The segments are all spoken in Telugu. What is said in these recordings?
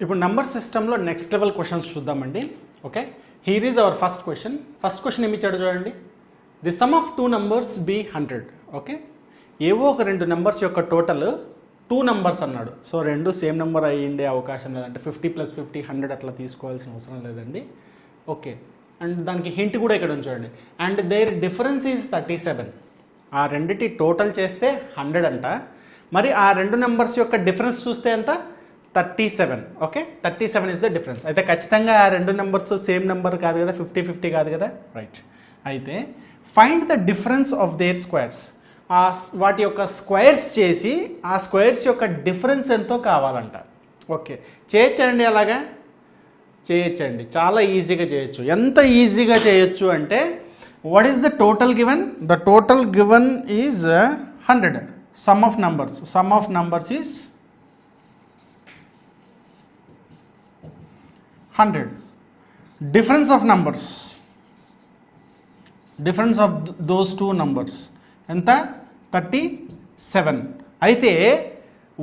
ఇప్పుడు నంబర్ సిస్టంలో నెక్స్ట్ లెవెల్ క్వశ్చన్స్ చూద్దామండి. Okay, here is our first question. First question ఏమి ఇచ్చాడు చూడండి. The some of 2 numbers be 100. Okay, ఏవో ఒక 2 నెంబర్స్ యొక్క టోటల్ 2 numbers అన్నాడు. సో రెండు సేమ్ నెంబర్ అయ్యిండే అవకాశం లేదంటే 50 + 50 100 అట్లా తీసుకోవాల్సిన అవసరం లేదండి. ఓకే, అండ్ దానికి హింట్ కూడా ఇక్కడ ఉంచండి. And their difference is 37. ఆ రెండిటి టోటల్ చేస్తే 100 అంట. మరి ఆ 2 నెంబర్స్ యొక్క డిఫరెన్స్ చూస్తే ఎంత? 37. Okay, 37 is the difference. అయితే ఖచ్చితంగా ఆ 2 నెంబర్స్ సేమ్ నెంబర్ కాదు కదా, 50-50 కాదు కదా, రైట్. అయితే find the difference of their squares. వాటి యొక్క స్క్వేర్స్ చేసి ఆ స్క్వేర్స్ యొక్క డిఫరెన్స్ ఎంతో కావాలంట. ఓకే, చేయొచ్చండి, అలాగా చేయొచ్చండి, చాలా ఈజీగా చేయొచ్చు. ఎంత ఈజీగా చేయొచ్చు అంటే, what is the total given? The total given is 100. Some of numbers is 100. Difference of numbers, difference of those 2 numbers ఎంత? 37. అయితే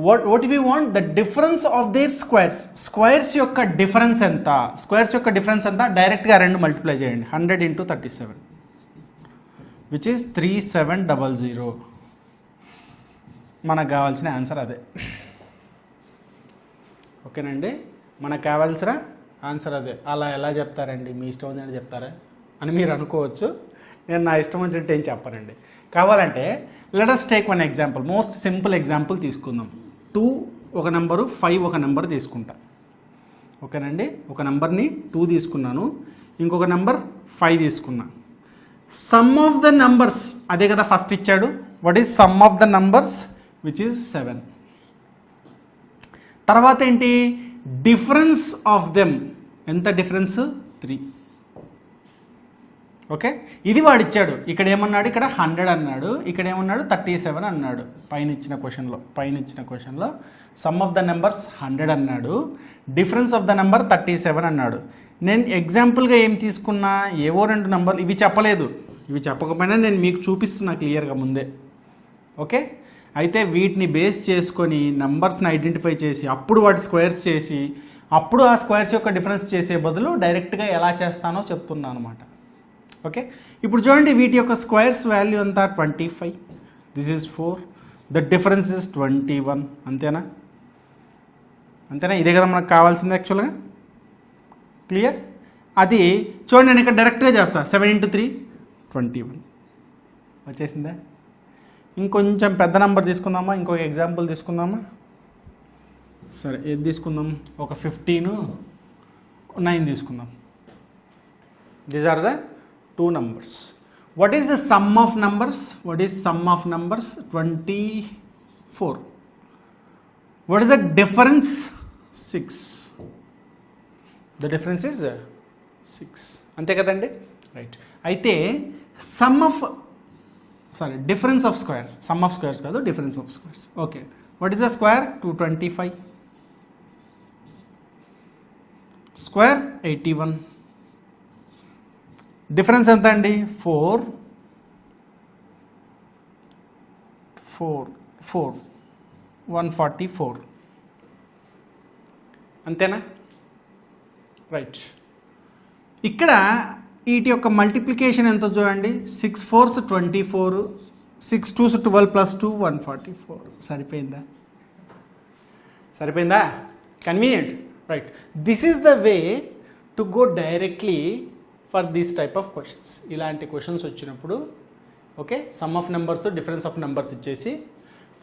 what we want, the difference of their squares యొక్క డిఫరెన్స్ ఎంత? డైరెక్ట్గా 2 మల్టిప్లై చేయండి. 100 × 37 which is 3700. మనకు కావాల్సిన ఆన్సర్ అదే. ఓకేనండి, మనకు కావాల్సిన ఆన్సర్ అదే. అలా ఎలా చెప్తారండి, మీ ఇష్టం వచ్చినట్టు చెప్తారా అని మీరు అనుకోవచ్చు. నేను నా ఇష్టం వచ్చినట్టు ఏం చెప్పానండి. కావాలంటే let us take one example, most simple example తీసుకుందాం. 2 ఒక నెంబరు, 5 ఒక నెంబర్ తీసుకుంటా. ఓకేనండి, ఒక నెంబర్ని 2 తీసుకున్నాను, ఇంకొక నెంబర్ 5 తీసుకున్నా. సమ్ ఆఫ్ ద నంబర్స్ అదే కదా ఫస్ట్ ఇచ్చాడు. What is some of the numbers? Which is 7. తర్వాత ఏంటి? డిఫరెన్స్ ఆఫ్ దెమ్ ఎంత? డిఫరెన్స్ 3. ఓకే, ఇది వాడు ఇచ్చాడు. ఇక్కడ ఏమన్నాడు? ఇక్కడ 100 అన్నాడు, ఇక్కడ ఏమన్నాడు? 37 అన్నాడు. పైన ఇచ్చిన క్వశ్చన్లో సమ్ ఆఫ్ ద నెంబర్స్ 100 అన్నాడు, డిఫరెన్స్ ఆఫ్ ద నెంబర్ 37 అన్నాడు. నేను ఎగ్జాంపుల్గా ఏం తీసుకున్నా? ఏవో 2 నెంబర్లు, ఇవి చెప్పలేదు. ఇవి చెప్పకపోయినా నేను మీకు చూపిస్తున్నా క్లియర్గా ముందే. ఓకే, అయితే వీటిని బేస్ చేసుకొని నంబర్స్ని ఐడెంటిఫై చేసి అప్పుడు వాటి స్క్వేర్స్ చేసి అప్పుడు ఆ స్క్వేర్స్ యొక్క డిఫరెన్స్ చేసే బదులు డైరెక్ట్గా ఎలా చేస్తానో చెప్తున్నాను అనమాట. ఓకే, ఇప్పుడు చూడండి, వీటి యొక్క స్క్వేర్స్ వాల్యూ ఎంత? 25. This is 4. The difference is 21. అంతేనా? ఇదే కదా మనకు కావాల్సింది యాక్చువల్గా. క్లియర్? అది చూడండి, నేను ఇక్కడ డైరెక్ట్గా చేస్తా. 7 × 3 21 వచ్చేసిందా? ఇంకొంచెం పెద్ద నెంబర్ తీసుకుందామా? ఇంకొక ఎగ్జాంపుల్ తీసుకుందామా? సరే, ఏది తీసుకుందాం? ఒక 15, 9 తీసుకుందాం. These are the 2 numbers. What is the sum of numbers? 24. What is the difference? 6. The difference is 6. అంతే కదండి, రైట్. అయితే difference of squares, sum of squares కాదు, difference of squares. Okay, what is the square? 225. Square 81. Difference ఎంత అండి? 4. 144. అంతేనా? రైట్. ఇక్కడ వీటి యొక్క మల్టిప్లికేషన్ ఎంత చూడండి. 6 4s 24, 6 2s 12 + 2 144. సరిపోయిందా? Convenient, right. This is the way to go directly for this type of questions. ఇలాంటి క్వశ్చన్స్ వచ్చినప్పుడు okay, sum of numbers, difference of numbers ఇచ్చేసి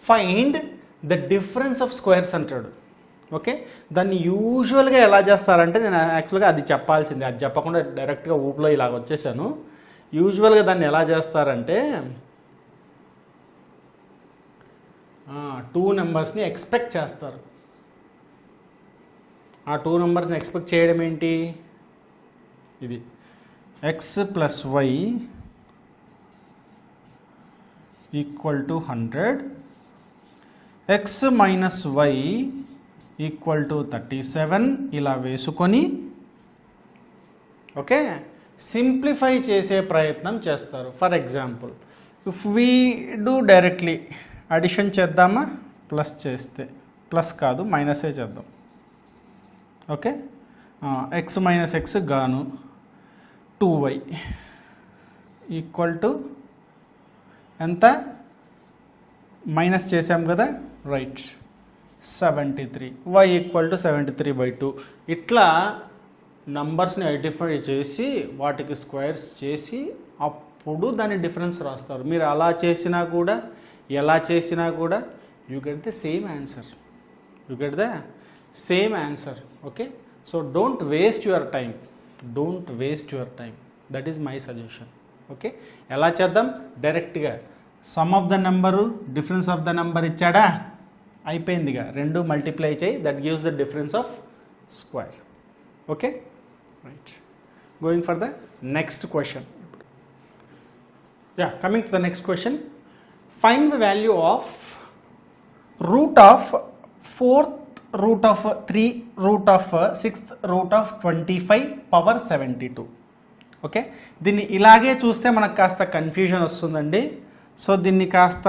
find the difference of squares అంటాడు. ఓకే, దాన్ని యూజువల్గా ఎలా చేస్తారంటే, నేను యాక్చువల్గా అది చెప్పాల్సిందే, అది చెప్పకుండా డైరెక్ట్గా ఊపిలో ఇలాగ వచ్చేసాను. యూజువల్గా దాన్ని ఎలా చేస్తారంటే 2 నెంబర్స్ని ఎక్స్పెక్ట్ చేస్తారు. ఆ 2 నెంబర్స్ని ఎక్స్పెక్ట్ చేయడం ఏంటి? ఇది x + y = 100, x - y = 37 ఇలా వేసుకొని ఓకే సింప్లిఫై చేసే ప్రయత్నం చేస్తారు. For example, if we do directly addition చేద్దామా? ప్లస్ చేస్తే, ప్లస్ కాదు మైనసే చేద్దాం. ఓకే, ఎక్స్ మైనస్ ఎక్స్ గాను 2y ఈక్వల్ టు ఎంత, మైనస్ చేసాం కదా, రైట్ 73, y ఈక్వల్ టు 73/2. ఇట్లా నంబర్స్ని ఐడెంటిఫై చేసి వాటికి స్క్వేర్స్ చేసి అప్పుడు దాని డిఫరెన్స్ రాస్తారు. మీరు అలా చేసినా కూడా ఎలా చేసినా కూడా you get the same answer, you get the same answer. Okay, so don't waste your time, don't waste your time, that is my suggestion. Okay, ఎలా చేద్దాం, డైరెక్ట్గా some of the number difference of the number ఇచ్చాడా, అయిపోయిందిగా, రెండు మల్టిప్లై చేయి, that gives the difference of square. Okay, right, going for the next question. Yeah, coming to the next question, find the value of root of 4th root of 3 root of 6th root of 25 power 72. Okay, దీన్ని ఇలాగే చూస్తే మనకు కాస్త కన్ఫ్యూజన్ వస్తుందండి. సో దీన్ని కాస్త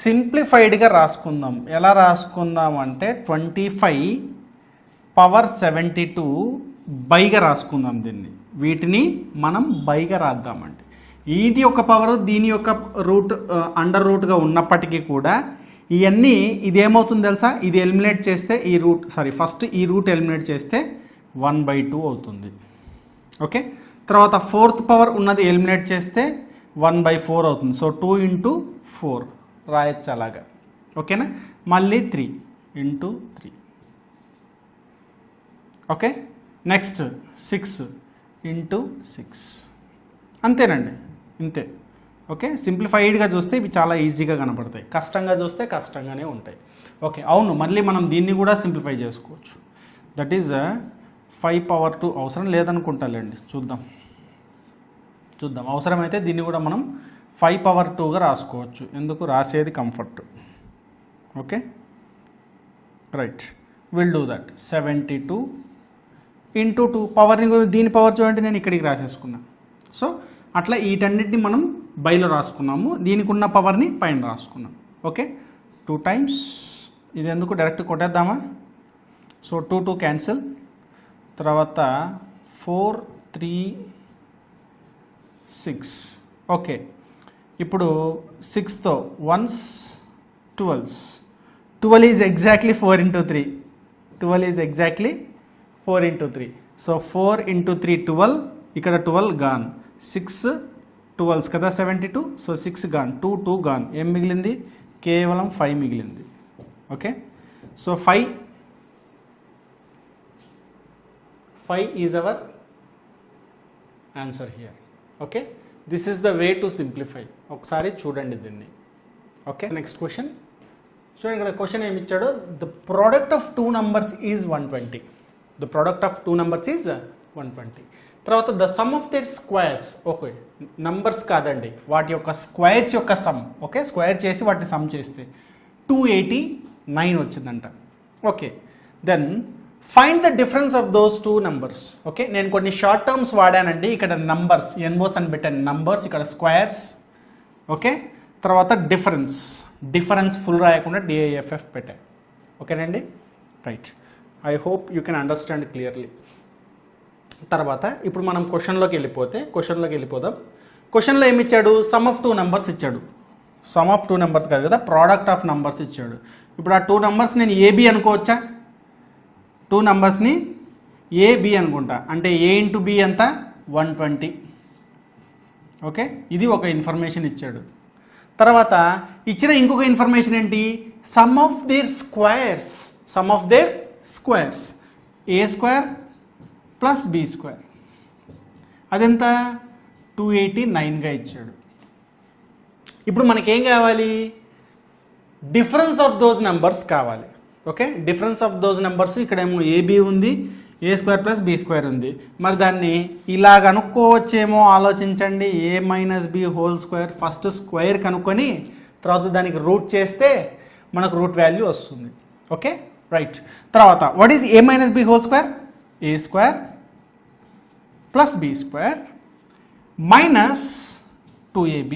సింప్లిఫైడ్గా రాసుకుందాం. ఎలా రాసుకుందాం అంటే 25 పవర్ 72 బైగా రాసుకుందాం. దీన్ని వీటిని మనం బైగా రాద్దామండి. వీటి యొక్క పవర్ దీని యొక్క రూట్ అండర్ రూట్గా ఉన్నప్పటికీ కూడా ఇవన్నీ ఇదేమవుతుంది తెలుసా, ఇది ఎలిమినేట్ చేస్తే ఈ రూట్ ఫస్ట్ ఈ రూట్ ఎలిమినేట్ చేస్తే 1/2 అవుతుంది. ఓకే, తర్వాత 4th పవర్ ఉన్నది ఎలిమినేట్ చేస్తే 1/4 అవుతుంది. సో 2 × 4 రాయొచ్చు అలాగా. ఓకేనా, మళ్ళీ 3 × 3. Okay, next 6 × 6. అంతేనండి, ఇంతే. ఓకే, సింప్లిఫైడ్గా చూస్తే ఇవి చాలా ఈజీగా కనపడతాయి, కష్టంగా చూస్తే కష్టంగానే ఉంటాయి. ఓకే, అవును, మళ్ళీ మనం దీన్ని కూడా సింప్లిఫై చేసుకోవచ్చు. దట్ ఈజ్ 5 పవర్ 2 అవసరం లేదనుకుంటాలేండి, చూద్దాం. అవసరమైతే దీన్ని కూడా మనం 5 పవర్ 2గా రాసుకోవచ్చు. ఎందుకు, రాసేది comfort. Okay, right, will do that. 72 × 2 పవర్ని, దీని పవర్ చూడండి నేను ఇక్కడికి రాసేసుకున్నా. సో అట్లా వీటన్నిటిని మనం బైలో రాసుకున్నాము, దీనికి ఉన్న పవర్ని పైన రాసుకున్నాం. ఓకే, 2 టైమ్స్ ఇది ఎందుకు, డైరెక్ట్ కొట్టేద్దామా. సో 2 2 క్యాన్సిల్, తర్వాత 4 3 6. ఓకే, ఇప్పుడు 6తో 1s 12s, 12 is exactly 4 × 3, 12 is exactly 4 × 3. So 4 × 3 12, ఇక్కడ 12 గాన్, 6 12s కదా 72. సో 6 గాన్, 2 2 గాన్, ఏం మిగిలింది, కేవలం 5 మిగిలింది. Okay, so 5 is our answer here. Okay, this is the way to simplify. ఒకసారి చూడండి దీన్ని. ఓకే, నెక్స్ట్ క్వశ్చన్ చూడండి. ఇక్కడ క్వశ్చన్ ఏమి ఇచ్చాడు, the product of 2 numbers is 120. The product of 2 numbers is 120. తర్వాత the sum of their squares. Okay, numbers కాదండి, వాటి యొక్క స్క్వేర్స్ యొక్క సమ్. ఓకే, స్క్వేర్ చేసి వాటిని సమ్ చేస్తే 289 వచ్చిందంట. Okay, then find the difference of those 2 numbers. Okay, నేను కొన్ని షార్ట్ టర్మ్స్ వాడానండి. ఇక్కడ నంబర్స్ ఎన్ఓస్ అని పెట్టాను, నంబర్స్, ఇక్కడ స్క్వేర్స్. ఓకే, తర్వాత డిఫరెన్స్ ఫుల్ రాయకుండా డిఐఎఫ్ఎఫ్ పెట్టాను. ఓకేనండి, right. I hope you can understand clearly. తర్వాత ఇప్పుడు మనం క్వశ్చన్లోకి వెళ్ళిపోదాం. క్వశ్చన్లో ఏమి ఇచ్చాడు, సమ్ ఆఫ్ 2 numbers ఇచ్చాడు. సమ్ ఆఫ్ 2 numbers కాదు కదా, ప్రోడక్ట్ ఆఫ్ నంబర్స్ ఇచ్చాడు. ఇప్పుడు ఆ 2 numbers నేను ఏబి అనుకోవచ్చా, 2 numbersని ఏబి అనుకుంటా. అంటే ఏ × బి ఎంత, 120. ఓకే, ఇది ఒక ఇన్ఫర్మేషన్ ఇచ్చాడు. తర్వాత ఇచ్చిన ఇంకొక ఇన్ఫర్మేషన్ ఏంటి, sum of their squares A square plus B square, అదెంత 289గా ఇచ్చాడు. ఇప్పుడు మనకేం కావాలి, డిఫరెన్స్ ఆఫ్ దోస్ నెంబర్స్ కావాలి. Okay, difference of those numbers, ఇక్కడేమో ఏబి ఉంది, A square plus B square ఉంది. మరి దాన్ని ఇలా కనుక్కోవచ్చేమో, ఆలోచించండి. A minus B whole square, first square కనుక్కొని తర్వాత దానికి రూట్ చేస్తే మనకు రూట్ వాల్యూ వస్తుంది. Okay, right. తర్వాత what is A minus B whole square, A square plus B square minus 2ab.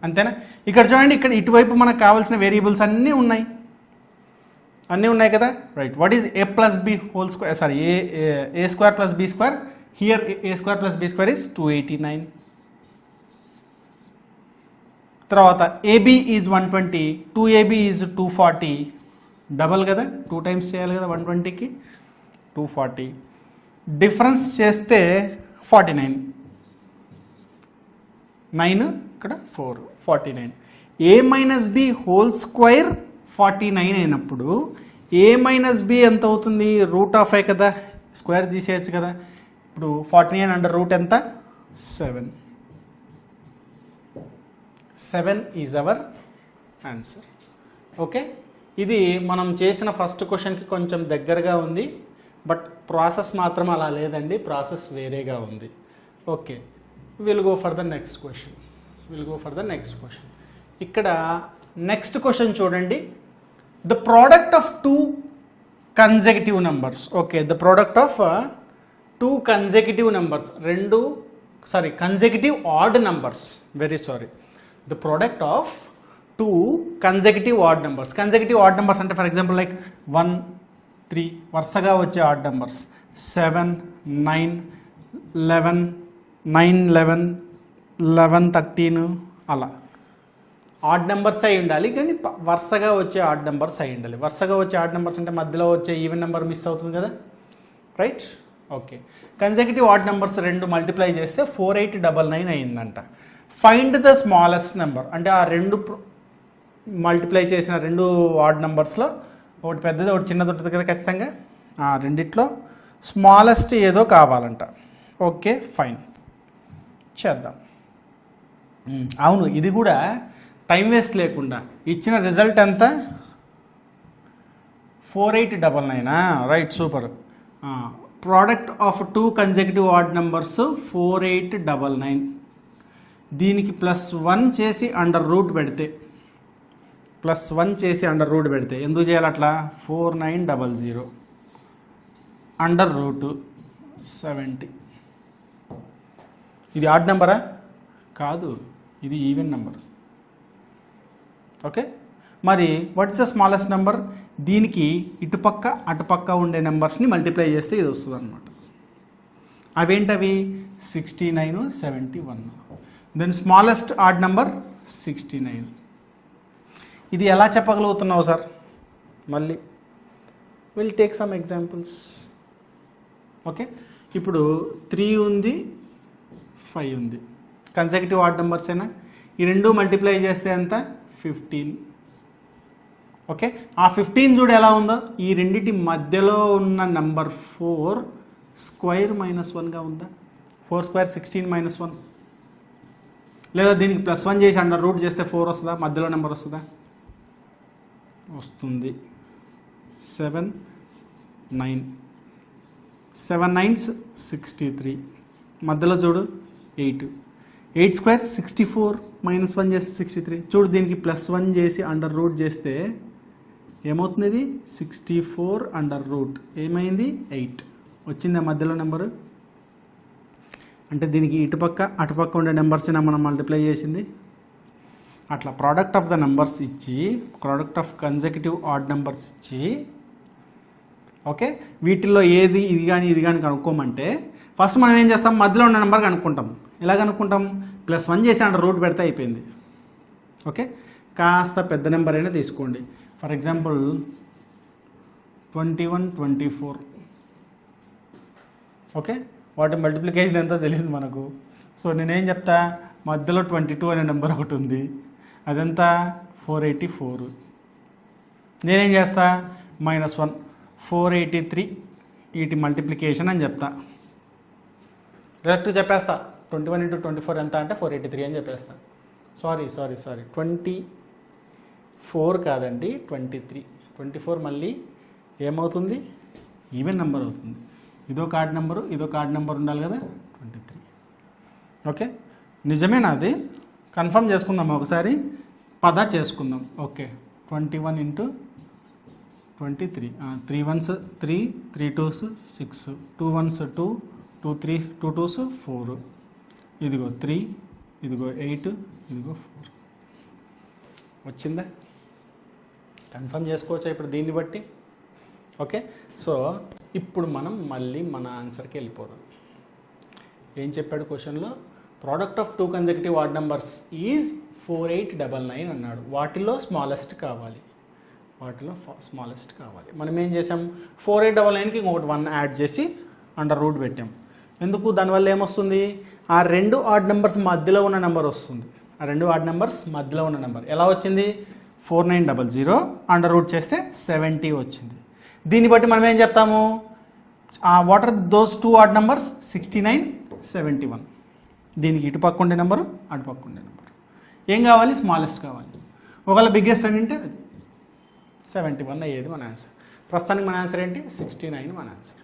అంతేనా. ఇక్కడ చూడండి, ఇక్కడ ఇటువైపు మనకు కావాల్సిన వేరియబుల్స్ అన్నీ ఉన్నాయి. అన్నీ ఉన్నాయి కదా right. What is A plus B whole square, sorry A square plus B square, here A square plus B square is 289. తర్వాత AB is 120, 2ab is 240, double కదా 2 టైమ్స్ చేయాలి కదా 120కి, 240. డిఫరెన్స్ చేస్తే 49, 9 ఇక్కడ 4, 49. ఏ మైనస్ బి హోల్ స్క్వేర్ 49 అయినప్పుడు ఏ మైనస్ బి ఎంత అవుతుంది, రూట్ ఆఫ్ ఐ కదా, స్క్వేర్ తీసేయచ్చు కదా. ఇప్పుడు 49 అండర్ రూట్ ఎంత, 7. 7 ఈజ్ అవర్ ఆన్సర్. ఓకే, ఇది మనం చేసిన ఫస్ట్ క్వశ్చన్కి కొంచెం దగ్గరగా ఉంది, బట్ ప్రాసెస్ మాత్రం అలా లేదండి, ప్రాసెస్ వేరేగా ఉంది. Okay, will go for the next question. ఇక్కడ నెక్స్ట్ క్వశ్చన్ చూడండి. The product of 2 consecutive numbers. Okay, the product of 2 consecutive numbers, consecutive odd numbers, the product of 2 consecutive odd numbers. Consecutive odd numbers అంటే ఫర్ ఎగ్జాంపుల్ లైక్ 1, 3 వరుసగా వచ్చే ఆడ్ నెంబర్స్, 7, 9, 11, 9, 11, 11, 13 అలా ఆడ్ నెంబర్స్ అయి ఉండాలి, కానీ వరుసగా వచ్చే ఆడ్ నెంబర్స్ అయి ఉండాలి. వరుసగా వచ్చే ఆడ్ నెంబర్స్ అంటే మధ్యలో వచ్చే ఈవెన్ నెంబర్ మిస్ అవుతుంది కదా, right. Okay, consecutive odd numbers 2 multiply చేస్తే 4899 అయిందంట. ఫైండ్ ద స్మాలెస్ట్ నెంబర్, అంటే ఆ 2 మల్టిప్లై చేసిన 2 ఆడ్ నెంబర్స్లో ఒకటి పెద్దది ఒకటి చిన్నది ఉంటుంది కదా ఖచ్చితంగా, ఆ రెండిట్లో స్మాలెస్ట్ ఏదో కావాలంట. ఓకే ఫైన్, చేద్దాం. అవును, ఇది కూడా టైం వేస్ట్ లేకుండా ఇచ్చిన రిజల్ట్ ఎంత, 4899. Right, super. Product of 2 consecutive odd numbers 4899. దీనికి +1 చేసి అండర్ రూట్ పెడితే, ఎందుకు చేయాలి అట్లా, 4900 అండర్ రూట్ 70. ఇది ఆడ్ నెంబరా కాదు, ఇది ఈవెన్ నెంబర్. ఓకే, మరి what is the smallest number, దీనికి ఇటుపక్క అటుపక్క ఉండే నెంబర్స్ని మల్టిప్లై చేస్తే ఇది వస్తుంది అనమాట. అవేంటవి, 69, 71. Then smallest odd number 69. ఇది ఎలా చెప్పగలుగుతున్నావు సార్, మళ్ళీ will take some examples. Okay, ఇప్పుడు 3 ఉంది, 5 ఉంది, కన్సెక్యూటివ్ ఆడ్ నెంబర్స్ అయినా, ఈ 2 మల్టిప్లై చేస్తే ఎంత, 15. ఓకే, ఆ 15 చూడు ఎలా ఉందో, ఈ రెండింటి మధ్యలో ఉన్న నెంబర్ 4 స్క్వేర్ -1గా ఉందా, 4 స్క్వేర్ 16 -1, లేదా దీనికి +1 చేసి అండర్ రూట్ చేస్తే 4 వస్తుందా, మధ్యలో నెంబర్ వస్తుందా, వస్తుంది. 7, 9, 7 9s 63, మధ్యలో చూడు 8, 8 స్క్వేర్ 64, -1 చేస్తే 63. చూడు దీనికి +1 చేసి అండర్ రూట్ చేస్తే ఏమవుతుంది, ఇది 64 అండర్ రూట్ ఏమైంది 8 వచ్చిందా మధ్యలో నెంబరు. అంటే దీనికి ఇటుపక్క అటుపక్క ఉండే నెంబర్స్ని మనం మల్టిప్లై చేసింది. అట్లా ప్రోడక్ట్ ఆఫ్ ద నెంబర్స్ ఇచ్చి, product of consecutive odd numbers ఇచ్చి, ఓకే, వీటిల్లో ఏది ఇది కానీ కనుక్కోమంటే ఫస్ట్ మనం ఏం చేస్తాం, మధ్యలో ఉన్న నెంబర్ కనుక్కుంటాం. ఎలా కనుక్కుంటాం, +1 చేసి అండర్ రూట్ పెడితే అయిపోయింది. ఓకే, కాస్త పెద్ద నెంబర్ అయినా తీసుకోండి. For example 21, 24. ఓకే, వాటి మల్టిప్లికేషన్ ఎంతో తెలియదు మనకు. సో నేనేం చెప్తా, మధ్యలో 22 అనే నెంబర్ ఒకటి ఉంది, అదంతా 484. నేనేం చేస్తా, -1, 483 వీటి మల్టిప్లికేషన్ అని చెప్తా. డైరెక్ట్ చెప్పేస్తా, 21 × 24 ఎంత అంటే 483 అని చెప్పేస్తా. సారీ 24 కాదండి, 23. 24 మళ్ళీ ఏమవుతుంది, ఈవెన్ నెంబర్ అవుతుంది. ఇదో కార్డ్ నెంబరు, ఇదో కార్డ్ నెంబర్ ఉండాలి కదా, 23. ఓకే, నిజమేనా అది, కన్ఫర్మ్ చేసుకుందాం ఒకసారి, చేసుకుందాం. Okay, 21 × 23, 3 1s 3, 3 2s 6, 2 1s 2, 2 3, 2 2s 4, ఇదిగో 3, ఇదిగో 8, ఇదిగో 4. వచ్చిందా, కన్ఫర్మ్ చేసుకోవచ్చా ఇప్పుడు దీన్ని బట్టి. ఓకే, సో ఇప్పుడు మనం మళ్ళీ మన ఆన్సర్కి వెళ్ళిపోదాం. ఏం చెప్పాడు క్వశ్చన్లో? Product of 2 consecutive odd numbers is 4899 అన్నాడు. వాటిలో స్మాలెస్ట్ కావాలి, మనం ఏం చేసాం? 4899కి ఇంకొకటి 1 యాడ్ చేసి అండర్ రూట్ పెట్టాం. ఎందుకు? దానివల్ల ఏమొస్తుంది? ఆ 2 ఆడ్ నెంబర్స్ మధ్యలో ఉన్న నెంబర్ వస్తుంది. ఎలా వచ్చింది? 4900 అండర్ రూట్ చేస్తే 70 వచ్చింది. దీన్ని బట్టి మనం ఏం చెప్తాము? What are those 2 odd numbers? 69, 71. దీనికి ఇటు పక్క ఉండే నెంబరు, అటు పక్క ఉండే నెంబరు. ఏం కావాలి? స్మాలెస్ట్ కావాలి. ఒకవేళ బిగ్గెస్ట్ అని అంటే 71 అయ్యేది మన ఆన్సర్. ప్రస్తుతానికి మన ఆన్సర్ ఏంటి? 69 మన answer.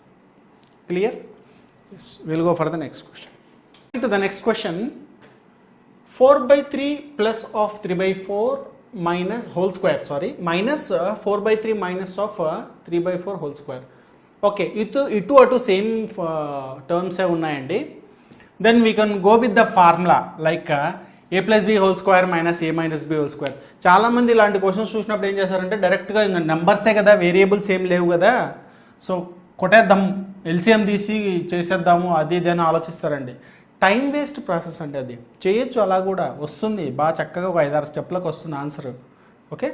Clear? Yes. We'll go for the next question. To the next question, 4/3 plus of 3/4 minus whole square, minus 4/3 minus of 3/4 whole square. Okay, ఇటు అటు సేమ్ టర్మ్సే ఉన్నాయండి. Then we can go with the formula like a plus b whole square minus a minus b whole square. చాలామంది ఇలాంటి క్వశ్చన్స్ చూసినప్పుడు ఏం చేస్తారంటే డైరెక్ట్గా ఇంకా నెంబర్సే కదా, వేరియబుల్స్ ఏం లేవు కదా, సో కొట్టేద్దాం, ఎల్సిఎం తీసి చేసేద్దాము, అది ఇది అని ఆలోచిస్తారండి. టైం వేస్ట్ ప్రాసెస్ అంటే అది చేయొచ్చు, అలా కూడా వస్తుంది బాగా చక్కగా, ఒక 5-6 స్టెప్లకు వస్తుంది ఆన్సర్. ఓకే,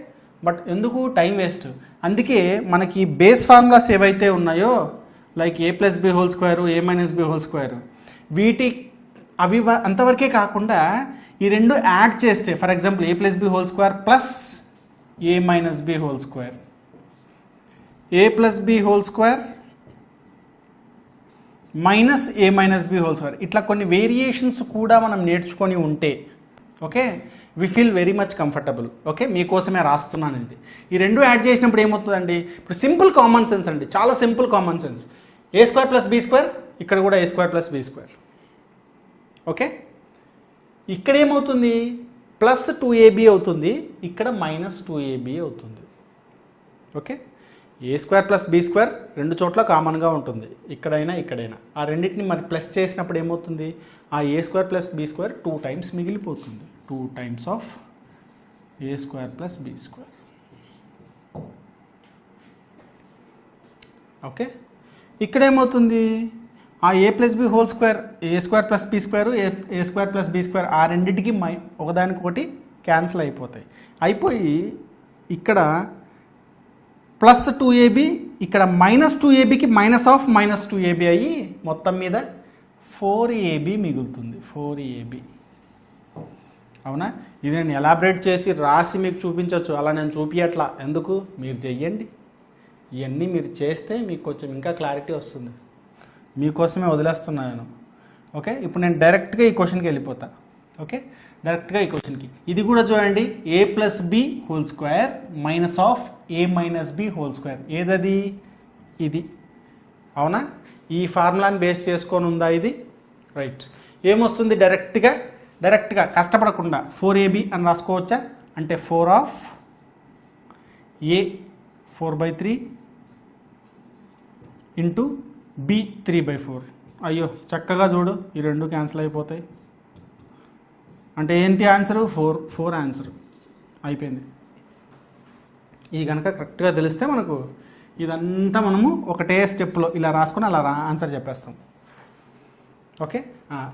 బట్ ఎందుకు టైం వేస్ట్? అందుకే మనకి బేస్ ఫార్ములాస్ ఏవైతే ఉన్నాయో like A plus B whole square, A minus B whole square, అవి అంతవరకే కాకుండా ఈ రెండు యాడ్ చేస్తే, for example A plus B whole square plus A minus B whole square, A plus B whole square minus A minus B whole square, ఇట్లా కొన్ని వేరియేషన్స్ కూడా మనం నేర్చుకొని ఉంటే okay, we feel very much comfortable. Okay, మీకోసమే రాస్తున్నాను ఇది. ఈ రెండు యాడ్ చేసినప్పుడు ఏమవుతుందండి? ఇప్పుడు సింపుల్ కామన్ సెన్స్ అండి, చాలా simple common sense. A square plus B square, ఇక్కడ కూడా A square plus B square. Okay, ఇక్కడ ఏమవుతుంది? ప్లస్ 2ab అవుతుంది, ఇక్కడ మైనస్ 2ab అవుతుంది. Okay, A square plus B square రెండు చోట్ల కామన్గా ఉంటుంది, ఇక్కడైనా ఇక్కడైనా. ఆ రెండింటిని మరి ప్లస్ చేసినప్పుడు ఏమవుతుంది? ఆ A square plus B square 2 times మిగిలిపోతుంది. 2 times of A square plus B square. Okay, ఇక్కడ ఏమవుతుంది? ఆ A plus B whole square, A square plus B square, A square plus B square, ఆ రెండింటికి ఒకదానికొకటి క్యాన్సిల్ అయిపోయి ఇక్కడ ప్లస్ 2ab, ఇక్కడ మైనస్ 2abకి మైనస్ ఆఫ్ మైనస్ 2ab అయ్యి మొత్తం మీద 4ab మిగులుతుంది. 4ab. అవునా? ఇది నేను ఎలాబరేట్ చేసి రాసి మీకు చూపించవచ్చు, అలా నేను చూపించట్లా. ఎందుకు? మీరు చెయ్యండి. ఇవన్నీ మీరు చేస్తే మీకు కొంచెం ఇంకా క్లారిటీ వస్తుంది. మీకోసమే వదిలేస్తున్నాను. ఓకే, ఇప్పుడు నేను డైరెక్ట్గా ఈ క్వశ్చన్కి వెళ్ళిపోతా. ఓకే, డైరెక్ట్గా ఈ క్వశ్చన్కి. ఇది కూడా చూడండి, A plus B whole square minus of A minus B whole square. ఏదది? ఇది. అవునా? ఈ ఫార్ములాని బేస్ చేసుకొని ఉందా ఇది? రైట్. ఏమొస్తుంది? డైరెక్ట్గా కష్టపడకుండా 4ab అని రాసుకోవచ్చా? అంటే 4 ఆఫ్ ఏ 4/3 ఇంటూ బి 3/4. అయ్యో చక్కగా చూడు, ఈ రెండు క్యాన్సిల్ అయిపోతాయి. అంటే ఏంటి ఆన్సరు? 4 ఆన్సర్ అయిపోయింది. ఈ కనుక కరెక్ట్గా తెలిస్తే మనకు ఇదంతా మనము ఒకటే స్టెప్లో ఇలా రాసుకొని అలా ఆన్సర్ చెప్పేస్తాం. ఓకే,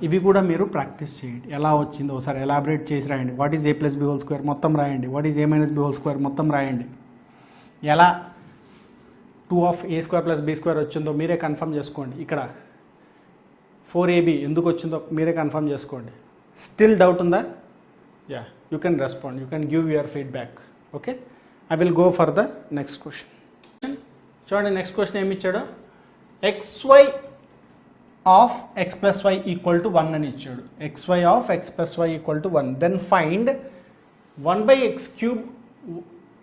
ఇవి కూడా మీరు ప్రాక్టీస్ చేయండి. ఎలా వచ్చిందో ఒకసారి ఎలాబరేట్ చేసి రాయండి. What is A plus B whole square మొత్తం రాయండి. What is A minus B whole square మొత్తం రాయండి. ఎలా 2 of A square plus B square వచ్చిందో మీరే కన్ఫర్మ్ చేసుకోండి. ఇక్కడ 4ab ఎందుకు వచ్చిందో మీరే కన్ఫర్మ్ చేసుకోండి. స్టిల్ డౌట్ ఉందా? Yeah, you can respond, you can give your feedback. Okay, I will go for the next question. చూడండి, నెక్స్ట్ క్వశ్చన్ ఏమి ఇచ్చాడు? xy of x plus Y equal to 1 అని ఇచ్చాడు. xy of x plus Y equal to 1. Then find 1/x³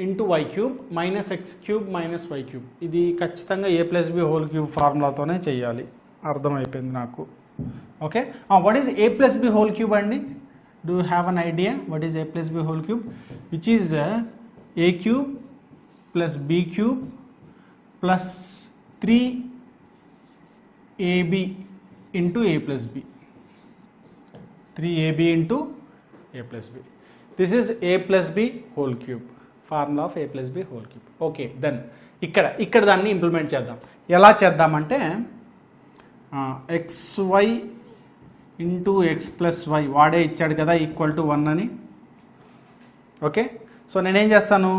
into y³ minus x³ minus y³. ఇది ఖచ్చితంగా A plus B whole cube ఫార్ములాతోనే చేయాలి. అర్థమైపోయింది నాకు. Okay, what is A plus B whole cube అండి? Do you have an idea what is A plus B whole cube? Which is a³ plus b³ plus 3ab into a plus b. 3ab into a plus b. This is a plus b whole cube. Formula of a plus b whole cube. Okay, then ఇక్కడ దాన్ని ఇంప్లిమెంట్ చేద్దాం. ఎలా చేద్దామంటే xy into X plus Y వాడే ఇచ్చాడు కదా ఈక్వల్ టు 1 అని. ఓకే, సో నేనేం చేస్తాను,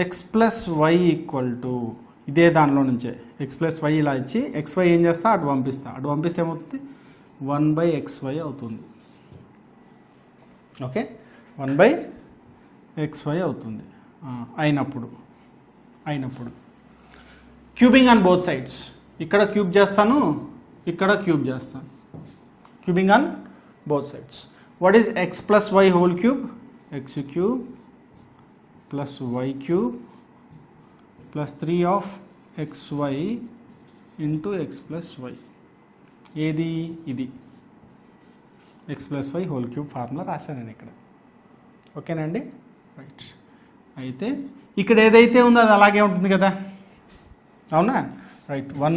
X plus Y equal to ఇదే దానిలో నుంచే ఎక్స్ ప్లస్ వై ఇలా ఇచ్చి xy ఏం చేస్తా అటు పంపిస్తే ఏమవుతుంది 1/xy అవుతుంది. ఓకే, 1/xy అవుతుంది. అయినప్పుడు క్యూబింగ్ ఆన్ బోత్ సైడ్స్, ఇక్కడ క్యూబ్ చేస్తాను, ఇక్కడ క్యూబ్ చేస్తాను. Cubing on both sides. What is x plus Y whole cube? x cube plus why cube plus 3 of xy into X plus Y. ఏది ఇది x plus Y whole cube formula రాశాను నేను ఇక్కడ. ఓకేనండి, రైట్. అయితే ఇక్కడ ఏదైతే ఉందో అది అలాగే ఉంటుంది కదా, అవునా? రైట్. 1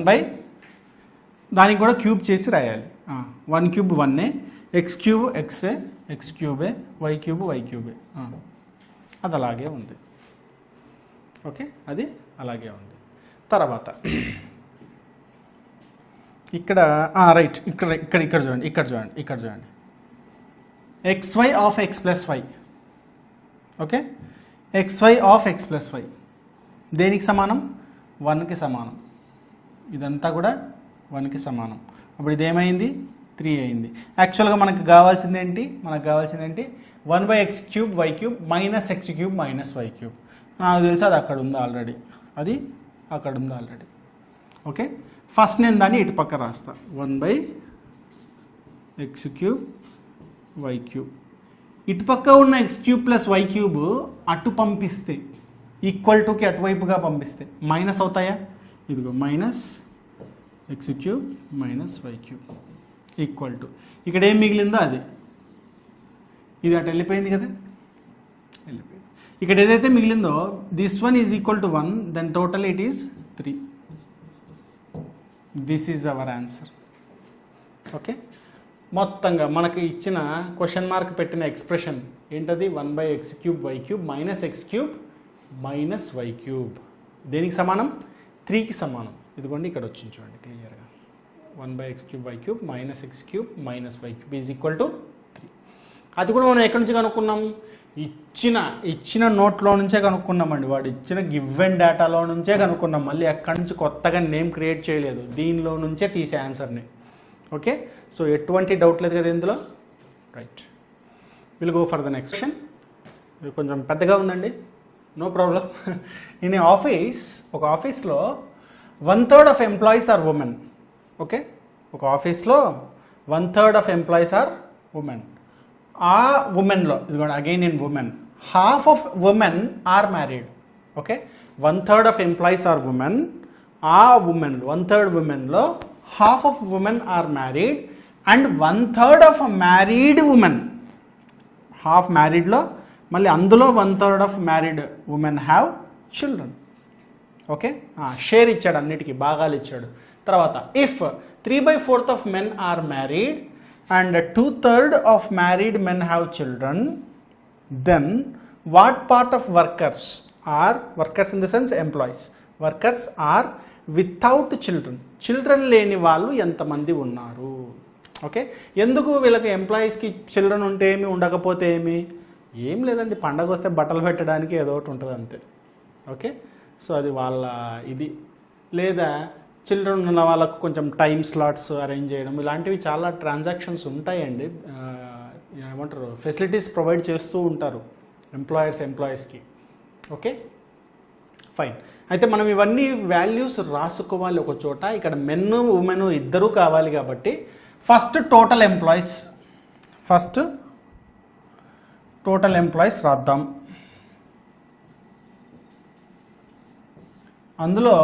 దానికి కూడా క్యూబ్ చేసి రాయాలి. 1 క్యూబ్ 1ఏ, ఎక్స్ క్యూబ్ ఎక్సే, ఎక్స్ క్యూబే, వై క్యూబ్ వై క్యూబే. అది అలాగే ఉంది. ఓకే, అది అలాగే ఉంది. తర్వాత ఇక్కడ రైట్, ఇక్కడ చూడండి xy of x plus y. Okay, xy of x plus y దేనికి సమానం? 1కి సమానం. ఇదంతా కూడా 1కి సమానం. అప్పుడు ఇదేమైంది 3 అయింది. యాక్చువల్గా మనకు కావాల్సింది ఏంటి? 1/x cube why cube minus X cube minus why cube. నాకు తెలుసు అది అక్కడ ఉంది ఆల్రెడీ, ఓకే, ఫస్ట్ నేను దాన్ని ఇటు పక్క రాస్తా. 1/x cube y cube. ఇటు పక్క ఉన్న x cube plus why cube అటు పంపిస్తే ఈక్వల్ టుకి అటువైపుగా పంపిస్తే మైనస్ అవుతాయా? ఇదిగో minus X cube minus why cube equal to ఇక్కడ ఏం మిగిలిందో అది, ఇది అటు వెళ్ళిపోయింది కదా, వెళ్ళిపోయింది. ఇక్కడ ఏదైతే మిగిలిందో this one is equal to 1, then total it is 3. This is our answer. Okay, మొత్తంగా మనకి ఇచ్చిన క్వశ్చన్ మార్క్ పెట్టిన ఎక్స్ప్రెషన్ ఏంటది? 1/x cube why cube minus X cube minus why cube దేనికి సమానం? 3కి సమానం. ఇదిగోండి ఇక్కడ వచ్చింది చూడండి క్లియర్గా. 1/x cube why cube minus X cube minus why cube is equal to 3. అది కూడా మనం ఎక్కడి నుంచి కనుక్కున్నాం? ఇచ్చిన నోట్లో నుంచే కనుక్కున్నామండి. వాడు ఇచ్చిన గివెన్ డేటాలో నుంచే కనుక్కున్నాం. మళ్ళీ ఎక్కడి నుంచి కొత్తగా నేమ్ క్రియేట్ చేయలేదు, దీనిలో నుంచే తీసే ఆన్సర్ని. ఓకే, సో ఎటువంటి డౌట్ లేదు కదా ఇందులో. Right, will go for the next question. ఇది కొంచెం పెద్దగా ఉందండి, no problem. In a office, ఒక ఆఫీస్లో 1/3 of employees are women. Okay, ఒక ఆఫీస్లో 1/3 ఆఫ్ ఎంప్లాయీస్ ఆర్ ఉమెన్. ఆ ఉమెన్లో ఇదిగోండి again in women, half of women are married. Okay, 1/3 of employees are women. ఆ ఉమెన్ 1/3 ఉమెన్లో half of women are married and 1/3 of married women. Half మ్యారీడ్లో మళ్ళీ అందులో 1/3 of married women have children. Okay, share ఇచ్చాడు, అన్నిటికీ భాగాలు ఇచ్చాడు. తర్వాత if 3/4 of men are married and 2/3 of married men have children, then what part of workers in the sense employees, workers are without children. Children లేని వాళ్ళు ఎంతమంది ఉన్నారు? ఓకే, ఎందుకు వీళ్ళకి ఎంప్లాయీస్కి చిల్డ్రన్ ఉంటే ఏమి, ఉండకపోతే ఏమి? ఏం లేదండి, పండగ వస్తే బట్టలు పెట్టడానికి ఏదో ఒకటి ఉంటుంది అంతే. ఓకే, సో అది వాళ్ళ ఇది. లేదా చిల్డ్రన్ ఉన్న వాళ్ళకు కొంచెం టైం స్లాట్స్ అరేంజ్ చేయడం, ఇలాంటివి చాలా ట్రాన్సాక్షన్స్ ఉంటాయండి. ఏమంటారు, ఫెసిలిటీస్ ప్రొవైడ్ చేస్తూ ఉంటారు ఎంప్లాయీస్కి. Okay, fine. అయితే మనం ఇవన్నీ వాల్యూస్ రాసుకోవాలి ఒక చోట. ఇక్కడ మెన్ ఉమెన్ ఇద్దరూ కావాలి కాబట్టి ఫస్ట్ టోటల్ ఎంప్లాయీస్ రాద్దాం. అందులో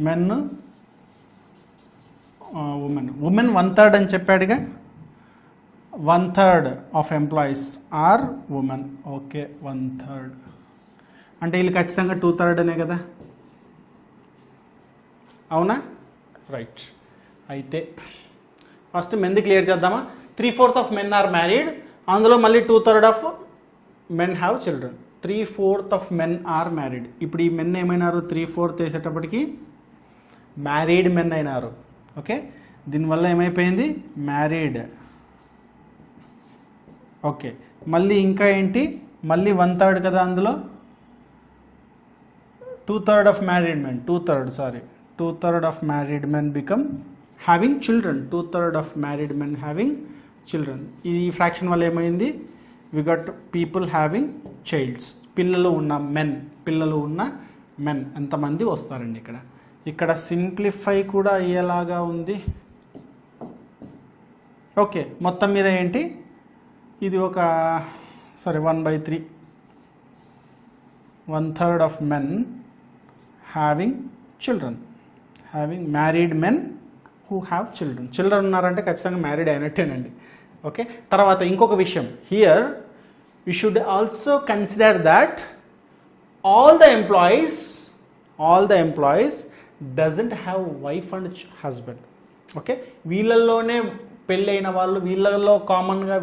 మెన్ ఉమెన్ 1/3 అని చెప్పాడుగా. 1/3 of employees are women. Okay, 1/3 అంటే వీళ్ళు ఖచ్చితంగా 2/3 అనే కదా, అవునా? రైట్. అయితే ఫస్ట్ మెన్ది క్లియర్ చేద్దామా? 3/4 ఆఫ్ మెన్ ఆర్ మ్యారీడ్, అందులో మళ్ళీ 2/3 of men have children. 3/4 of men are married. ఇప్పుడు ఈ మెన్ ఏమైనారు 3/4 వేసేటప్పటికి మ్యారీడ్ మెన్ అయినారు. ఓకే, దీనివల్ల ఏమైపోయింది మ్యారీడ్. ఓకే, మళ్ళీ ఇంకా ఏంటి, మళ్ళీ 1/3 కదా, అందులో 2/3 of married men, 2/3 of married men become having children. 2/3 of married men having children. ఈ ఫ్రాక్షన్ వల్ల ఏమైంది, we got people having childs. పిల్లలు ఉన్న మెన్ ఎంతమంది వస్తారండి ఇక్కడ. ఇక్కడ సింప్లిఫై కూడా అయ్యేలాగా ఉంది. ఓకే, మొత్తం మీద ఏంటి, ఇది ఒక 1/3, 1/3 of men having children, having married men who have children ఉన్నారంటే ఖచ్చితంగా మ్యారీడ్ అయినట్టేనండి. ఓకే, తర్వాత ఇంకొక విషయం, here we should also consider that all the employees doesn't have wife and husband. Okay, వీళ్ళల్లోనే పెళ్ళైన వాళ్ళు, వీళ్ళలో కామన్గా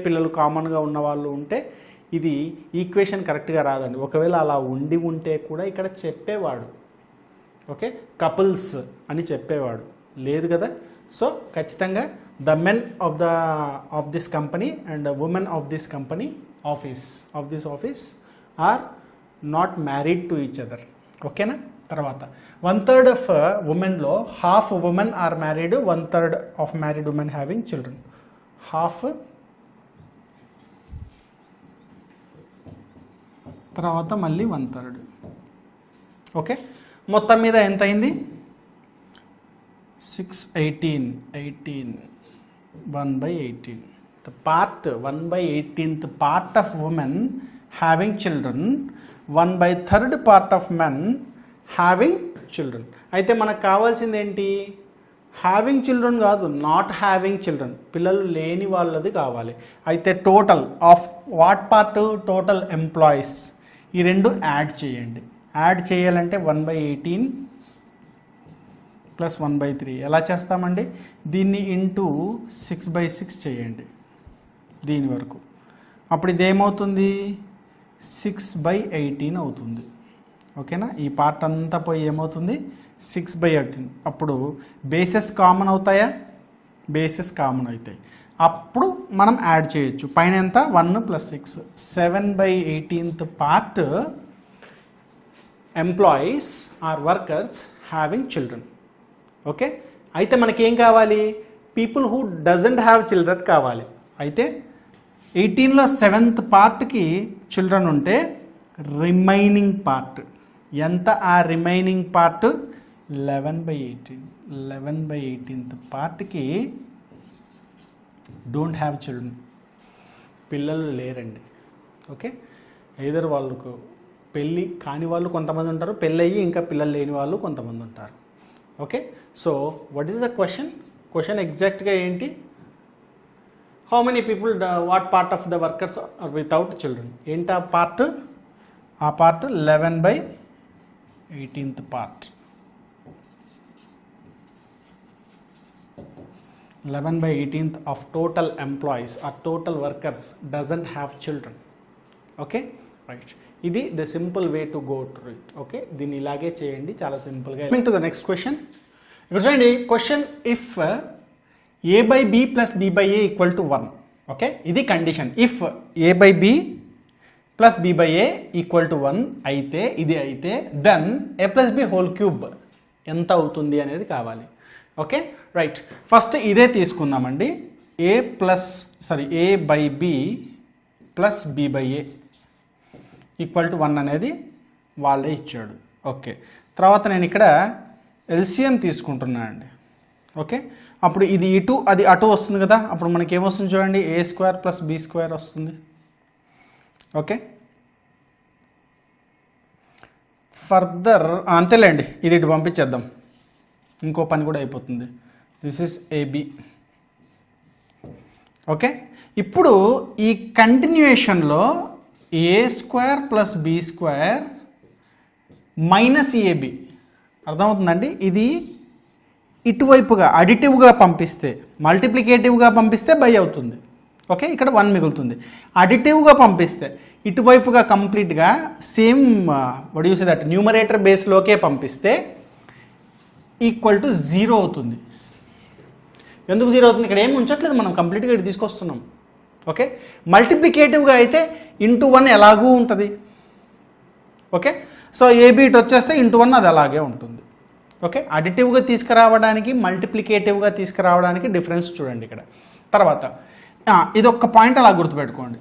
పిల్లలు కామన్గా ఉన్న వాళ్ళు ఉంటే ఇది ఈక్వేషన్ కరెక్ట్గా రాదండి. ఒకవేళ అలా ఉంటే కూడా ఇక్కడ చెప్పేవాడు, ఓకే, కపుల్స్ అని చెప్పేవాడు, లేదు కదా. సో ఖచ్చితంగా the men of this company and the women of this company of this office are not married to each other. ఓకేనా. తర్వాత 1/3 ఆఫ్ ఉమెన్లో half women are married, 1/3 of married women having children, half. తర్వాత మళ్ళీ 1/3. ఓకే, మొత్తం మీద ఎంత అయింది, 6/18 1/18. The part 1/18th part of women having children, 1/3 part of men having children. అయితే మనకు కావాల్సింది ఏంటి, హ్యావింగ్ చిల్డ్రన్ కాదు, నాట్ హ్యావింగ్ చిల్డ్రన్, పిల్లలు లేని వాళ్ళది కావాలి. అయితే total of what part, total employees, ఈ రెండు యాడ్ చేయండి. యాడ్ చేయాలంటే 1/18 + 1/3 ఎలా చేస్తామండి, దీన్ని ఇంటూ 6/6 చేయండి దీని వరకు. అప్పుడు ఇదేమవుతుంది 6/18 అవుతుంది. ఓకేనా, ఈ పార్ట్ అంతా పోయి ఏమవుతుంది 6/18. అప్పుడు బేసెస్ కామన్ అవుతాయా, బేసెస్ కామన్ అవుతాయి. అప్పుడు మనం యాడ్ చేయొచ్చు. పైన ఎంత 1 + 6, 7/18th part employees are workers having children. Okay, అయితే మనకేం కావాలి, people who doesn't have children కావాలి. అయితే 18లో 7th పార్ట్కి చిల్డ్రన్ ఉంటే రిమైనింగ్ పార్ట్ ఎంత, ఆ రిమైనింగ్ పార్ట్ 11/18. 11/18th పార్ట్కి డోంట్ హ్యావ్ చిల్డ్రన్, పిల్లలు లేరండి. ఓకే, ఐదర్ వాళ్ళకు పెళ్ళి కాని వాళ్ళు కొంతమంది ఉంటారు, పెళ్ళయ్యి ఇంకా పిల్లలు లేని వాళ్ళు కొంతమంది ఉంటారు. Okay, so what is the question ఎగ్జాక్ట్గా ఏంటి, how many people, what part of the workers are without children, ఏంటి ఆ పార్ట్, ఆ part 11/18th part. 11/18th of total employees are total workers doesn't have children. Okay, right, ఇది the simple way to go to it. Okay, దీన్ని ఇలాగే చేయండి చాలా సింపుల్గా. Coming to the next question. ఇక్కడ చూడండి question, if a/b + b/a = 1. Okay, ఇది కండిషన్. ఇఫ్ a/b + b/a = 1 అయితే, ఇది అయితే then a + b whole cube ఎంత అవుతుంది అనేది కావాలి. ఓకే, రైట్, ఫస్ట్ ఇదే తీసుకుందామండి. a/b + b/a = 1 అనేది వాళ్ళే ఇచ్చాడు. ఓకే, తర్వాత నేను ఇక్కడ ఎల్సిఎం తీసుకుంటున్నానండి. ఓకే, అప్పుడు ఇది ఇటు అది అటు వస్తుంది కదా, అప్పుడు మనకి ఏమొస్తుంది చూడండి, a² + b² వస్తుంది. ఓకే, ఫర్దర్ అంతేలేండి, ఇది ఇటు పంపించేద్దాం, ఇంకో పని కూడా అయిపోతుంది. This is AB. ఓకే, ఇప్పుడు ఈ కంటిన్యూయేషన్లో a² + b² - AB అర్థమవుతుందండి. ఇది ఇటువైపుగా అడిటివ్గా పంపిస్తే, మల్టిప్లికేటివ్గా పంపిస్తే బై అవుతుంది. ఓకే, ఇక్కడ 1 మిగులుతుంది. అడిటివ్గా పంపిస్తే ఇటువైపుగా కంప్లీట్గా same what you say that numerator బేస్లోకే పంపిస్తే ఈక్వల్ టు 0 అవుతుంది. ఎందుకు 0 అవుతుంది? ఇక్కడ ఏమి ఉంచట్లేదు, మనం కంప్లీట్గా ఇటు తీసుకొస్తున్నాం. ఓకే, మల్టిప్లికేటివ్గా అయితే ఇంటూ 1 ఎలాగూ ఉంటుంది. ఓకే, సో ఏబీ ఇటు వచ్చేస్తే ఇంటూ 1 అది అలాగే ఉంటుంది. ఓకే, అడిటివ్గా తీసుకురావడానికి మల్టిప్లికేటివ్గా తీసుకురావడానికి డిఫరెన్స్ చూడండి ఇక్కడ. తర్వాత ఇదొక్క పాయింట్ అలా గుర్తుపెట్టుకోండి,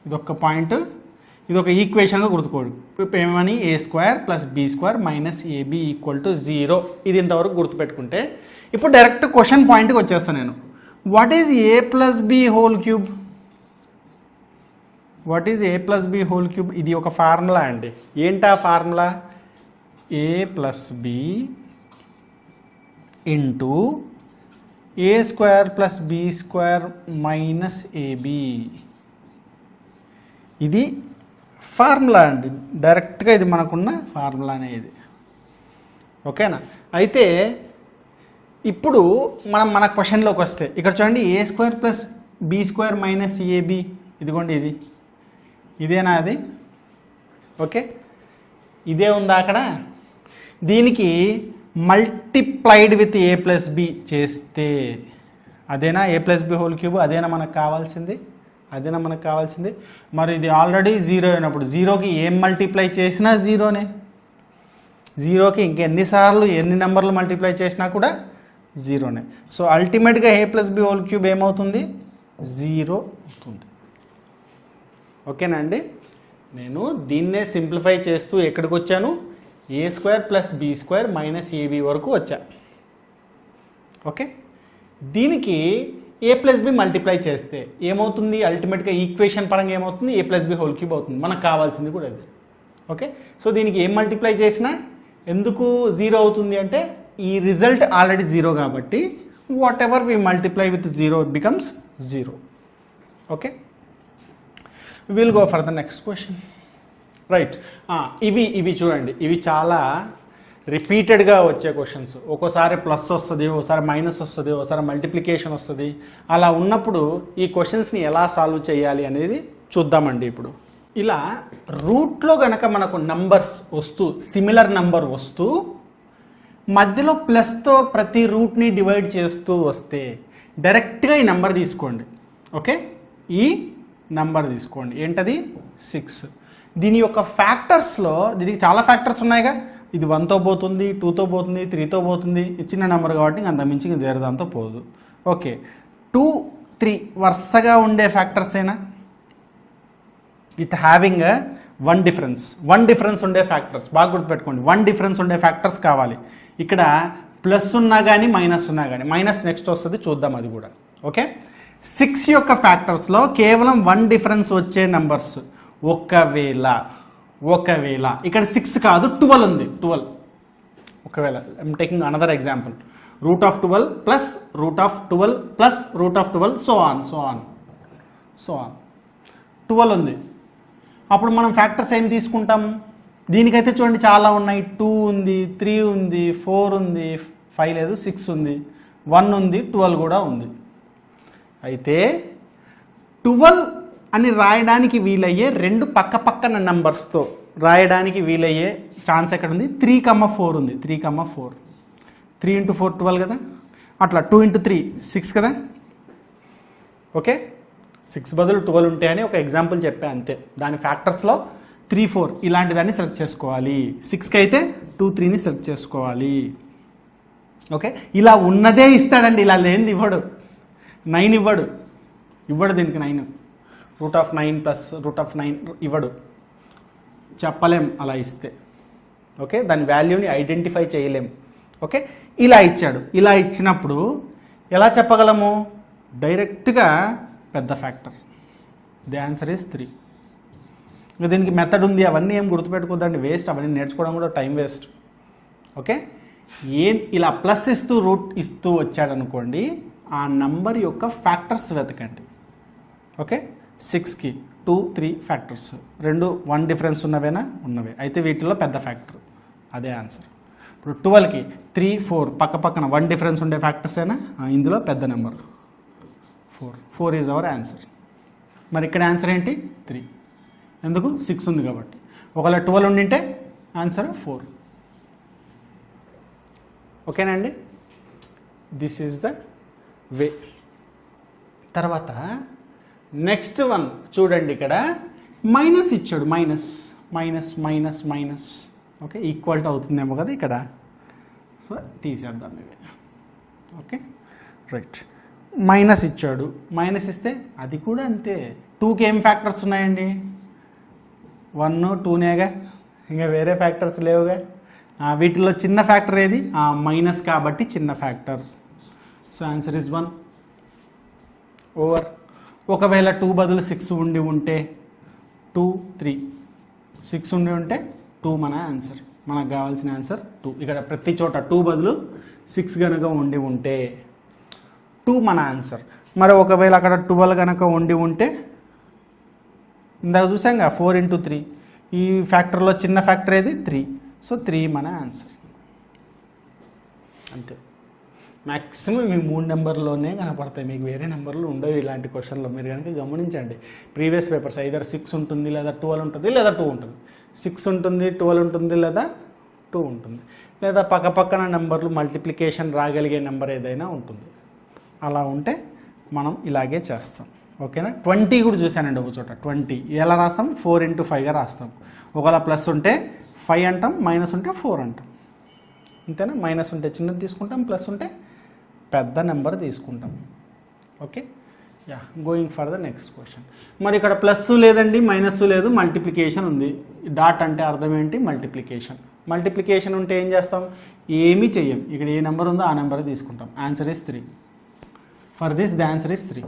ఇదొక్క పాయింట్, ఇదొక ఈక్వేషన్గా గుర్తుకోండి. ఏమని a² + b² - ab = 0. ఇది ఇంతవరకు గుర్తుపెట్టుకుంటే ఇప్పుడు డైరెక్ట్ క్వశ్చన్ పాయింట్కి వచ్చేస్తాను నేను. What is a + b^3? What is a + b^3? ఇది ఒక ఫార్ములా అండి. ఏంటా formula? a + b into a² + b² - ab. ఇది ఫార్ములా అండి, డైరెక్ట్గా ఇది మనకున్న ఫార్ములానే ఇది. ఓకేనా? అయితే ఇప్పుడు మనం మన క్వశ్చన్లోకి వస్తే ఇక్కడ చూడండి, a² + b² - ab, ఇదిగోండి ఇది, ఇదేనా అది? ఓకే, ఇదే ఉందా అక్కడ? దీనికి మల్టిప్లైడ్ విత్ a + b చేస్తే అదేనా a + b^3? అదేనా మనకు కావాల్సింది? అదేనా మనకు కావాల్సింది? మరి ఇది ఆల్రెడీ 0 అయినప్పుడు 0కి ఏం మల్టిప్లై చేసినా 0నే. 0కి ఇంకెన్నిసార్లు ఎన్ని నెంబర్లు మల్టిప్లై చేసినా కూడా 0నే. సో అల్టిమేట్గా a + b^3 ఏమవుతుంది? 0 అవుతుంది. ఓకేనా అండి? నేను దీన్నే సింప్లిఫై చేస్తూ ఎక్కడికి వచ్చాను? a² + b² - ab వరకు వచ్చా. ఓకే, దీనికి a + b మల్టిప్లై చేస్తే ఏమవుతుంది? అల్టిమేట్గా ఈక్వేషన్ పరంగా ఏమవుతుంది? a + b^3 అవుతుంది. మనకు కావాల్సింది కూడా అది. ఓకే, సో దీనికి ఏం మల్టిప్లై చేసినా ఎందుకు 0 అవుతుంది అంటే ఈ రిజల్ట్ ఆల్రెడీ 0 కాబట్టి whatever we multiply with 0 it becomes 0. Okay, will go for the next question. Right, ఇవి చూడండి, ఇవి చాలా రిపీటెడ్గా వచ్చే క్వశ్చన్స్. ఒక్కోసారి ప్లస్ వస్తుంది, ఒకసారి మైనస్ వస్తుంది, ఒకసారి మల్టిప్లికేషన్ వస్తుంది. అలా ఉన్నప్పుడు ఈ క్వశ్చన్స్ని ఎలా సాల్వ్ చేయాలి అనేది చూద్దామండి. ఇప్పుడు ఇలా రూట్లో కనుక మనకు నంబర్స్ వస్తూ సిమిలర్ నంబర్ వస్తూ మధ్యలో ప్లస్తో ప్రతి రూట్ని డివైడ్ చేస్తూ వస్తే డైరెక్ట్గా ఈ నెంబర్ తీసుకోండి. ఓకే, ఈ నెంబర్ తీసుకోండి. ఏంటది? 6. దీని యొక్క ఫ్యాక్టర్స్లో దీనికి చాలా ఫ్యాక్టర్స్ ఉన్నాయిగా. ఇది 1తో పోతుంది, 2తో పోతుంది, 3తో పోతుంది. చిన్న నెంబర్ కాబట్టి అంత మించి వేరే దాంతో పోదు. ఓకే, 2, 3 వరుసగా ఉండే ఫ్యాక్టర్స్ అయినా విత్ హ్యావింగ్ 1 డిఫరెన్స్. 1 డిఫరెన్స్ ఉండే ఫ్యాక్టర్స్ బాగా గుర్తుపెట్టుకోండి. 1 డిఫరెన్స్ ఉండే ఫ్యాక్టర్స్ కావాలి. ఇక్కడ ప్లస్ ఉన్నా కానీ మైనస్ ఉన్నా కానీ, మైనస్ నెక్స్ట్ వస్తుంది చూద్దాం అది కూడా. ఓకే, 6 యొక్క ఫ్యాక్టర్స్లో కేవలం 1 డిఫరెన్స్ వచ్చే నెంబర్స్ ఒకవేళ ఇక్కడ 6 కాదు 12 ఉంది. 12 ఒకవేళ I'm taking another example, √12 plus √12 plus √12 so on 12 ఉంది. అప్పుడు మనం ఫ్యాక్టర్స్ ఏం తీసుకుంటాం? దీనికైతే చూడండి చాలా ఉన్నాయి. 2 ఉంది, 3 ఉంది, 4 ఉంది, 5 లేదు, 6 ఉంది, 1 ఉంది, 12 కూడా ఉంది. అయితే 12 అని రాయడానికి వీలయ్యే 2 పక్కన నెంబర్స్తో రాయడానికి వీలయ్యే ఛాన్స్ ఎక్కడ ఉంది? 3,4 ఉంది. 3,4 3 × 4 12 కదా, అట్లా 2 × 3 6 కదా. ఓకే, 6 బదులు 12 ఉంటాయని ఒక ఎగ్జాంపుల్ చెప్పా అంతే. దాని ఫ్యాక్టర్స్లో 3, 4 ఇలాంటి దాన్ని సెలెక్ట్ చేసుకోవాలి. 6కి అయితే 2, 3ని సెలెక్ట్ చేసుకోవాలి. ఓకే, ఇలా ఉన్నదే ఇస్తాడండి, ఇలా లేనిది ఇవ్వడు. 9 ఇవ్వడు దీనికి 9, √9 ప్లస్ √9 ఇవ్వడు, చెప్పలేం అలా ఇస్తే. ఓకే, దాని వాల్యూని ఐడెంటిఫై చేయలేం. ఓకే, ఇలా ఇచ్చాడు. ఇలా ఇచ్చినప్పుడు ఎలా చెప్పగలము? డైరెక్ట్గా పెద్ద ఫ్యాక్టర్. The answer is 3. ఇంకా దీనికి మెథడ్ ఉంది, అవన్నీ ఏం గుర్తుపెట్టుకోద్దండి, వేస్ట్. అవన్నీ నేర్చుకోవడం కూడా టైం వేస్ట్. ఓకే, ఇలా ప్లస్ ఇస్తూ రూట్ ఇస్తూ వచ్చాడనుకోండి, ఆ నంబర్ యొక్క ఫ్యాక్టర్స్ వెతకండి. ఓకే, 6కి 2, 3 ఫ్యాక్టర్స్, 2 1 డిఫరెన్స్ ఉన్నవేనా? ఉన్నవే. అయితే వీటిలో పెద్ద ఫ్యాక్టర్ అదే ఆన్సర్. ఇప్పుడు 12కి 3, 4 పక్కన 1 డిఫరెన్స్ ఉండే ఫ్యాక్టర్స్ అయినా ఇందులో పెద్ద నెంబర్ 4 ఈజ్ అవర్ ఆన్సర్. మరి ఇక్కడ ఆన్సర్ ఏంటి 3. ఎందుకు 6 ఉంది కాబట్టి. ఒకవేళ 12 ఉండింటే ఆన్సర్ 4. ఓకేనా అండి? దిస్ ఈజ్ ద వే. తర్వాత నెక్స్ట్ వన్ చూడండి, ఇక్కడ మైనస్ ఇచ్చాడు, minus minus minus minus. Okay, equal అవుతుందేమో కదా ఇక్కడ. సో తీసేద్దాం ఇవి. Okay right. మైనస్ ఇచ్చాడు, మైనస్ ఇస్తే అది కూడా అంతే. 2కి ఏం ఫ్యాక్టర్స్ ఉన్నాయండి? 1 2నేగా, ఇంకా వేరే ఫ్యాక్టర్స్ లేవుగా. వీటిలో చిన్న ఫ్యాక్టర్ ఏది? మైనస్ కాబట్టి చిన్న factor. So answer is 1 over. ఒకవేళ 2 బదులు 6 ఉండి ఉంటే 2 3, 6 ఉండి ఉంటే 2 మన ఆన్సర్. మనకు కావాల్సిన ఆన్సర్ 2. ఇక్కడ ప్రతి చోట 2 బదులు 6 కనుక ఉండి ఉంటే 2 మన ఆన్సర్. మరి ఒకవేళ అక్కడ 12 కనుక ఉండి ఉంటే ఇందాక చూసాంగా 4 × 3. ఈ ఫ్యాక్టర్లో చిన్న ఫ్యాక్టర్ ఏది? 3. సో 3 మన ఆన్సర్. అంతే. మ్యాక్సిమం మీ 3 నెంబర్లోనే కనపడతాయి, మీకు వేరే నెంబర్లు ఉండవు ఇలాంటి క్వశ్చన్లో. మీరు కనుక గమనించండి, ప్రీవియస్ పేపర్స్ ఐదర్ 6 ఉంటుంది, లేదా 12 ఉంటుంది, లేదా 2 ఉంటుంది. 6 ఉంటుంది, 12 ఉంటుంది, లేదా 2 ఉంటుంది, లేదా పక్కపక్కన నెంబర్లు మల్టిప్లికేషన్ రాగలిగే నెంబర్ ఏదైనా ఉంటుంది. అలా ఉంటే మనం ఇలాగే చేస్తాం. ఓకేనా? 20 కూడా చూశానండి ఒక చోట. 20 ఎలా రాస్తాం? 4 × 5గా రాస్తాం. ఒకవేళ ప్లస్ ఉంటే 5 అంటాం, మైనస్ ఉంటే 4 అంటాం. అంతేనా? మైనస్ ఉంటే చిన్నది తీసుకుంటాం, ప్లస్ ఉంటే పెద్ద నెంబర్ తీసుకుంటాం. Okay, yeah, going for the next question. మరి ఇక్కడ ప్లస్ లేదండి, మైనస్ లేదు, మల్టిప్లికేషన్ ఉంది. డాట్ అంటే అర్థం ఏంటి? మల్టిప్లికేషన్. మల్టిప్లికేషన్ ఉంటే ఏం చేస్తాం? ఏమీ చెయ్యం. ఇక్కడ ఏ నెంబర్ ఉందో ఆ నెంబర్ తీసుకుంటాం. Answer is 3. For this the answer is 3.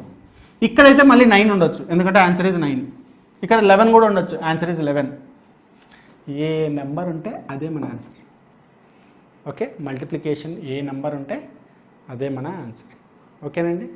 ఇక్కడైతే మళ్ళీ 9 ఉండొచ్చు, ఎందుకంటే ఆన్సర్ ఇస్ 9. ఇక్కడ 11 కూడా ఉండొచ్చు, ఆన్సర్ ఇస్ 11. ఏ నెంబర్ ఉంటే అదే మన ఆన్సర్. ఓకే, మల్టిప్లికేషన్ ఏ నెంబర్ ఉంటే అదే మన ఆన్సర్. ఓకేనండి?